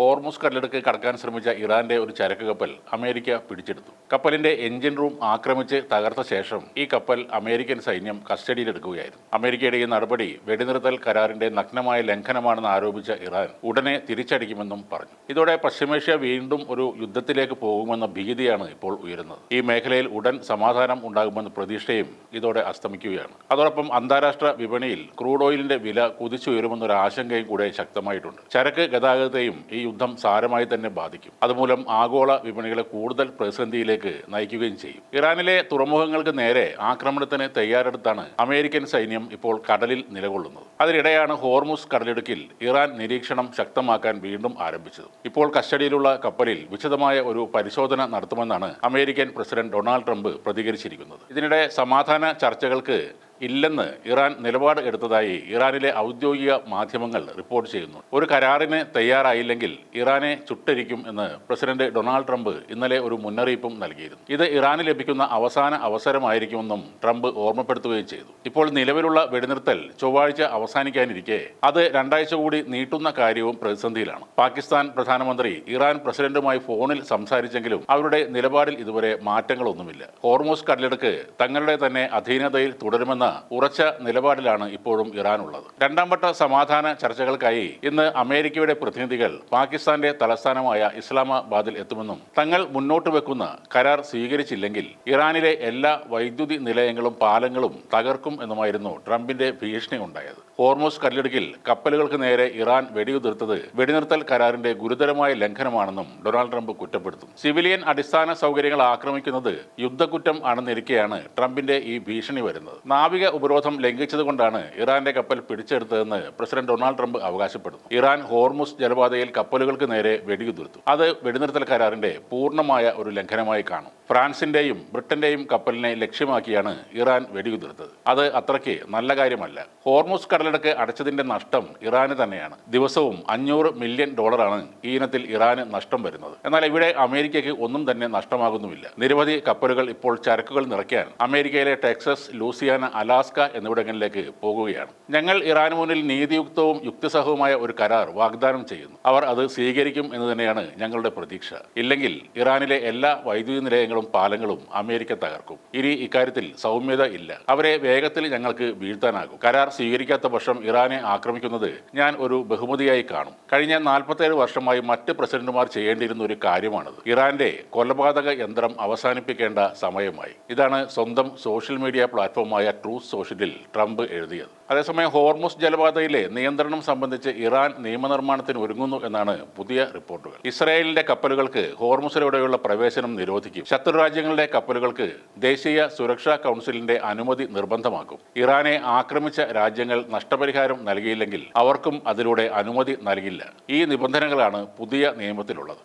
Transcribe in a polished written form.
Hormuz കടലിടുക്ക് കടക്കാൻ ശ്രമിച്ച ഇറാന്റെ ഒരു ചരക്ക് കപ്പൽ അമേരിക്ക പിടിച്ചെടുത്തു. കപ്പലിന്റെ എഞ്ചിൻ റൂം ആക്രമിച്ച് തകർത്ത ശേഷം ഈ കപ്പൽ അമേരിക്കൻ സൈന്യം കസ്റ്റഡിയിലെടുക്കുകയായിരുന്നു. അമേരിക്കയുടെ ഈ നടപടി വെടിനിർത്തൽ കരാറിന്റെ നഗ്നമായ ലംഘനമാണെന്ന് ആരോപിച്ച ഇറാൻ ഉടനെ തിരിച്ചടിക്കുമെന്നും പറഞ്ഞു. ഇതോടെ പശ്ചിമേഷ്യ വീണ്ടും ഒരു യുദ്ധത്തിലേക്ക് പോകുമെന്ന ഭീതിയാണ് ഇപ്പോൾ ഉയരുന്നത്. ഈ മേഖലയിൽ ഉടൻ സമാധാനം ഉണ്ടാകുമെന്ന പ്രതീക്ഷയും ഇതോടെ അസ്തമിക്കുകയാണ്. അതോടൊപ്പം അന്താരാഷ്ട്ര വിപണിയിൽ ക്രൂഡ് ഓയിലിന്റെ വില കുതിച്ചുയരുമെന്നൊരു ആശങ്കയും കൂടെ ശക്തമായിട്ടുണ്ട്. ചരക്ക് ഗതാഗതത്തെയും ഈ യുദ്ധം സാരമായി തന്നെ ബാധിക്കും. അതുമൂലം ആഗോള വിപണികളെ കൂടുതൽ പ്രതിസന്ധിയിലേക്ക് നയിക്കുകയും ചെയ്യും. ഇറാനിലെ തുറമുഖങ്ങൾക്ക് നേരെ ആക്രമണത്തിന് തയ്യാറെടുത്താണ് അമേരിക്കൻ സൈന്യം ഇപ്പോൾ കടലിൽ നിലകൊള്ളുന്നത്. അതിനിടെയാണ് ഹോർമുസ് കടലിടുക്കിൽ ഇറാൻ നിരീക്ഷണം ശക്തമാക്കാൻ വീണ്ടും ആരംഭിച്ചത്. ഇപ്പോൾ കസ്റ്റഡിയിലുള്ള കപ്പലിൽ വിശദമായ ഒരു പരിശോധന നടത്തുമെന്നാണ് അമേരിക്കൻ പ്രസിഡന്റ് ഡൊണാൾഡ് ട്രംപ് പ്രതികരിച്ചിരിക്കുന്നത്. ഇതിനിടെ സമാധാന ചർച്ചകൾക്ക് ഇല്ലെന്ന് ഇറാൻ നിലപാട് എടുത്തതായി ഇറാനിലെ ഔദ്യോഗിക മാധ്യമങ്ങൾ റിപ്പോർട്ട് ചെയ്യുന്നു. ഒരു കരാറിന് തയ്യാറായില്ലെങ്കിൽ ഇറാനെ ചുട്ടരിക്കും എന്ന് പ്രസിഡന്റ് ഡൊണാൾഡ് ട്രംപ് ഇന്നലെ ഒരു മുന്നറിയിപ്പും നൽകിയിരുന്നു. ഇത് ഇറാന് ലഭിക്കുന്ന അവസാന അവസരമായിരിക്കുമെന്നും ട്രംപ് ഓർമ്മപ്പെടുത്തുകയും ചെയ്തു. ഇപ്പോൾ നിലവിലുള്ള വെടിനിർത്തൽ ചൊവ്വാഴ്ച അവസാനിക്കാനിരിക്കെ അത് 2 ആഴ്ച കൂടി നീട്ടുന്ന കാര്യവും പ്രതിസന്ധിയിലാണ്. പാകിസ്ഥാൻ പ്രധാനമന്ത്രി ഇറാൻ പ്രസിഡന്റുമായി ഫോണിൽ സംസാരിച്ചെങ്കിലും അവരുടെ നിലപാടിൽ ഇതുവരെ മാറ്റങ്ങളൊന്നുമില്ല. ഹോർമുസ് കടലിടുക്ക് തങ്ങളുടെ തന്നെ അധീനതയിൽ തുടരുമെന്ന ഉറച്ച നിലപാടിലാണ് ഇപ്പോഴും ഇറാൻ ഉള്ളത്. 2ാം വട്ട സമാധാന ചർച്ചകൾക്കായി ഇന്ന് അമേരിക്കയുടെ പ്രതിനിധികൾ പാകിസ്ഥാന്റെ തലസ്ഥാനമായ ഇസ്ലാമാബാദിൽ എത്തുമെന്നും തങ്ങൾ മുന്നോട്ട് വെക്കുന്ന കരാർ സ്വീകരിച്ചില്ലെങ്കിൽ ഇറാനിലെ എല്ലാ വൈദ്യുതി നിലയങ്ങളും പാലങ്ങളും തകർക്കും എന്നുമായിരുന്നു ട്രംപിന്റെ ഭീഷണി ഉണ്ടായത്. ഹോർമുസ് കടലിടുക്കിൽ കപ്പലുകൾക്ക് നേരെ ഇറാൻ വെടിയുതിർത്തത് വെടിനിർത്തൽ കരാറിന്റെ ഗുരുതരമായ ലംഘനമാണെന്നും ഡൊണാൾഡ് ട്രംപ് കുറ്റപ്പെടുത്തും. സിവിലിയൻ അടിസ്ഥാന സൗകര്യങ്ങൾ ആക്രമിക്കുന്നത് യുദ്ധക്കുറ്റം ആണെന്നിരിക്കെയാണ് ട്രംപിന്റെ ഈ ഭീഷണി വരുന്നത്. നാവിക ഉപരോധം ലംഘിച്ചതുകൊണ്ടാണ് ഇറാന്റെ കപ്പൽ പിടിച്ചെടുത്തതെന്ന് പ്രസിഡന്റ് ഡൊണാൾഡ് ട്രംപ് അവകാശപ്പെടുന്നു. ഇറാൻ ഹോർമുസ് ജലപാതയിൽ കപ്പലുകൾക്ക് നേരെ വെടിയുതിർത്തു. അത് വെടിനിർത്തൽ കരാറിന്റെ പൂർണ്ണമായ ഒരു ലംഘനമായി കാണും. ഫ്രാൻസിന്റെയും ബ്രിട്ടന്റെയും കപ്പലിനെ ലക്ഷ്യമാക്കിയാണ് ഇറാൻ വെടിയുതിർത്തത്. അത് അത്രയ്ക്ക് നല്ല കാര്യമല്ല. ഹോർമുസ് കടലിടുക്ക് അടച്ചതിന്റെ നഷ്ടം ഇറാന് തന്നെയാണ്. ദിവസവും $500 മില്യൺ ഈ ഇനത്തിൽ ഇറാന് നഷ്ടം വരുന്നത്. എന്നാൽ ഇവിടെ അമേരിക്കയ്ക്ക് ഒന്നും തന്നെ നഷ്ടമാകുന്നുമില്ല. നിരവധി കപ്പലുകൾ ഇപ്പോൾ ചരക്കുകൾ നിറയ്ക്കാൻ അമേരിക്കയിലെ ടെക്സസ്, ലൂസിയാന, അലാസ്ക എന്നിവിടങ്ങളിലേക്ക് പോകുകയാണ്. ഞങ്ങൾ ഇറാന് മുന്നിൽ നീതിയുക്തവും യുക്തിസഹവുമായ ഒരു കരാർ വാഗ്ദാനം ചെയ്യുന്നു. അവർ അത് സ്വീകരിക്കും എന്ന് തന്നെയാണ് ഞങ്ങളുടെ പ്രതീക്ഷ. ഇല്ലെങ്കിൽ ഇറാനിലെ എല്ലാ വൈദ്യുതി നിലയങ്ങളും പാലങ്ങളും അമേരിക്ക തകർക്കും. ഇനി ഇക്കാര്യത്തിൽ സൗമ്യത ഇല്ല. അവരെ വേഗത്തിൽ ഞങ്ങൾക്ക് വീഴ്ത്താനാകും. കരാർ സ്വീകരിക്കാത്ത പക്ഷം ഇറാനെ ആക്രമിക്കുന്നത് ഞാൻ ഒരു ബഹുമതിയായി കാണും. കഴിഞ്ഞ 47 വർഷമായി മറ്റ് പ്രസിഡന്റുമാർ ചെയ്യേണ്ടിയിരുന്ന ഒരു കാര്യമാണത്. ഇറാന്റെ കൊലപാതക യന്ത്രം അവസാനിപ്പിക്കേണ്ട സമയമായി. ഇതാണ് സ്വന്തം സോഷ്യൽ മീഡിയ പ്ലാറ്റ്ഫോമായ ട്രൂത്ത് സോഷ്യലിൽ ട്രംപ് എഴുതിയത്. അതേസമയം ഹോർമുസ് ജലപാതയിലെ നിയന്ത്രണം സംബന്ധിച്ച് ഇറാൻ നിയമനിർമ്മാണത്തിന് ഒരുങ്ങുന്നു എന്നാണ് പുതിയ റിപ്പോർട്ടുകൾ. ഇസ്രായേലിന്റെ കപ്പലുകൾക്ക് ഹോർമുസിലൂടെയുള്ള പ്രവേശനം നിരോധിക്കും. ശത്രുരാജ്യങ്ങളുടെ കപ്പലുകൾക്ക് ദേശീയ സുരക്ഷാ കൗൺസിലിന്റെ അനുമതി നിർബന്ധമാക്കും. ഇറാനെ ആക്രമിച്ച രാജ്യങ്ങൾ നഷ്ടപരിഹാരം നൽകിയില്ലെങ്കിൽ അവർക്കും അതിലൂടെ അനുമതി നൽകില്ല. ഈ നിബന്ധനകളാണ് പുതിയ നിയമത്തിലുള്ളത്.